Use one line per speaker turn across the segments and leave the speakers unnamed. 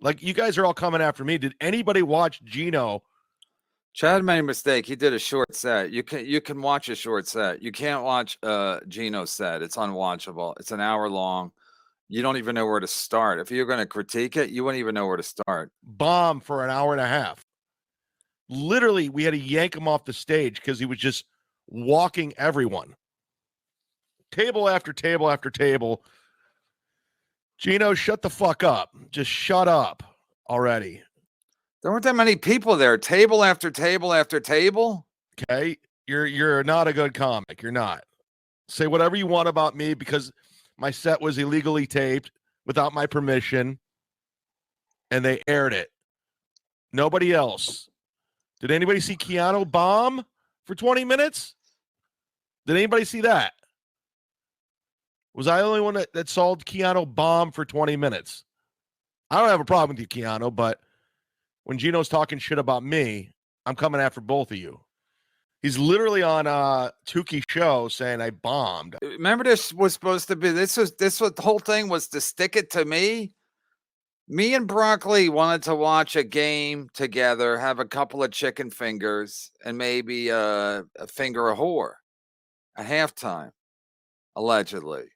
Like, you guys are all coming after me. Did anybody watch Geno?
Chad made a mistake. He did a short set. You can watch a short set. You can't watch Geno's set. It's unwatchable. It's an hour long. You don't even know where to start. If you're going to critique it, you wouldn't even know where to start.
Bomb for an hour and a half. Literally, we had to yank him off the stage because he was just walking everyone. Table after table after table. Geno, shut the fuck up. Just shut up already.
There weren't that many people there. Table after table after table.
Okay? You're not a good comic. You're not. Say whatever you want about me because my set was illegally taped without my permission, and they aired it. Nobody else. Did anybody see Keanu bomb for 20 minutes? Did anybody see that? Was I the only one that saw Keanu bomb for 20 minutes? I don't have a problem with you, Keanu, but when Geno's talking shit about me, I'm coming after both of you. He's literally on Tukey's show saying I bombed.
Remember, this was supposed to be. This was the whole thing was to stick it to me. Me and Broccoli wanted to watch a game together, have a couple of chicken fingers, and maybe a finger a whore at halftime, allegedly.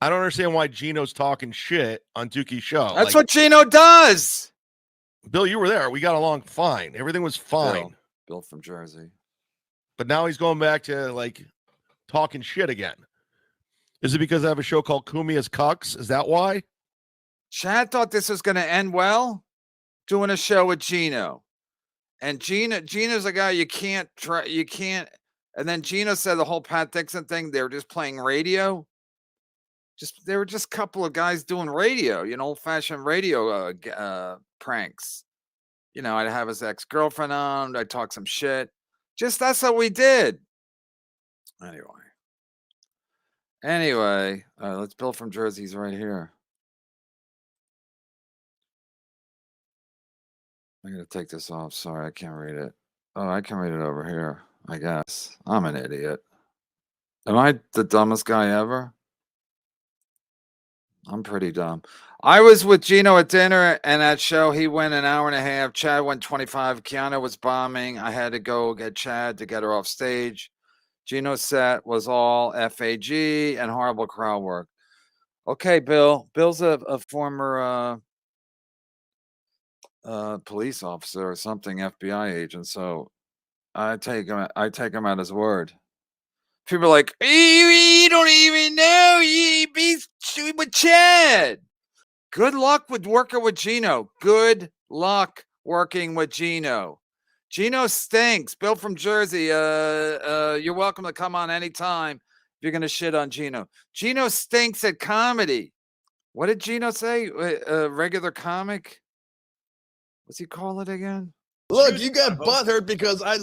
I don't understand why Geno's talking shit on Tukey's show.
That's what Geno does.
Bill, you were there. We got along fine. Everything was fine.
Bill from Jersey.
But now he's going back to, like, talking shit again. Is it because I have a show called Kumia's Cucks? Is that why?
Chad thought this was going to end well, doing a show with Geno. And Geno's a guy you can't. And then Geno said the whole Pat Dixon thing, they were just playing radio. They were just a couple of guys doing radio, old-fashioned radio pranks. I'd have his ex-girlfriend on. I'd talk some shit. That's what we did. Anyway, let's Bill from Jersey's right here. I'm going to take this off. Sorry, I can't read it. Oh, I can read it over here, I guess. I'm an idiot. Am I the dumbest guy ever? I'm pretty dumb. I was with Geno at dinner, and at show, he went an hour and a half. Chad went 25. Keanu was bombing. I had to go get Chad to get her off stage. Geno's set was all FAG and horrible crowd work. Okay, Bill. Bill's a former police officer or something, FBI agent. So I take him at his word. People are like, you don't even know. You be with Chad. Good luck with working with Geno. Good luck working with Geno. Geno stinks. Bill from Jersey. You're welcome to come on anytime if you're going to shit on Geno. Geno stinks at comedy. What did Geno say? Regular comic? What's he call it again?
Look, you got butthurt because I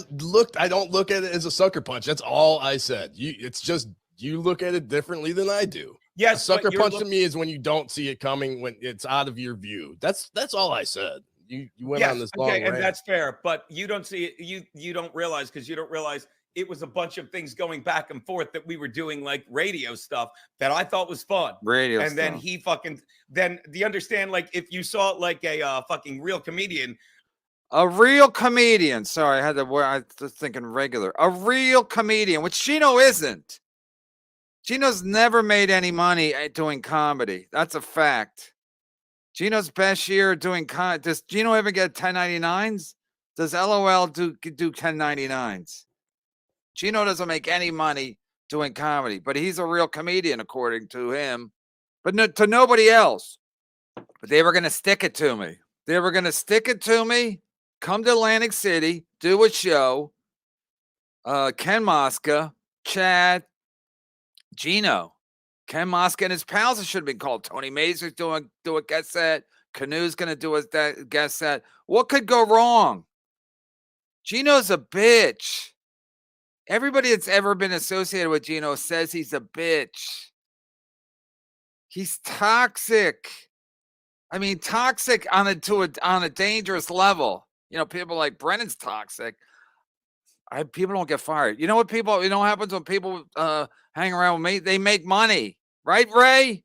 don't look at it as a sucker punch. That's all I said. It's just you look at it differently than I do.
Yes,
a sucker punch to me is when you don't see it coming, when it's out of your view. That's all I said. You went on this long rant.
And that's fair, but you don't see it. You don't realize because you don't realize it was a bunch of things going back and forth that we were doing, like radio stuff that I thought was fun.
Radio
and
stuff.
then he fucking then do you understand? Like if you saw it like a fucking real comedian.
A real comedian. Sorry, I was thinking regular. A real comedian, which Geno isn't. Geno's never made any money doing comedy. That's a fact. Geno's best year doing comedy. Does Geno ever get 1099s? Does LOL do 1099s? Geno doesn't make any money doing comedy, but he's a real comedian, according to him. But to nobody else. But they were going to stick it to me. Come to Atlantic City, do a show. Ken Mosca, Chad, Geno. Ken Mosca and his pals, it should have been called. Tony Mazur's do a guest set. Canoe's going to do a guest set. What could go wrong? Geno's a bitch. Everybody that's ever been associated with Geno says he's a bitch. He's toxic. I mean, toxic on a dangerous level. People like Brennan's toxic. People don't get fired. You know what happens when people hang around with me? They make money. Right, Ray?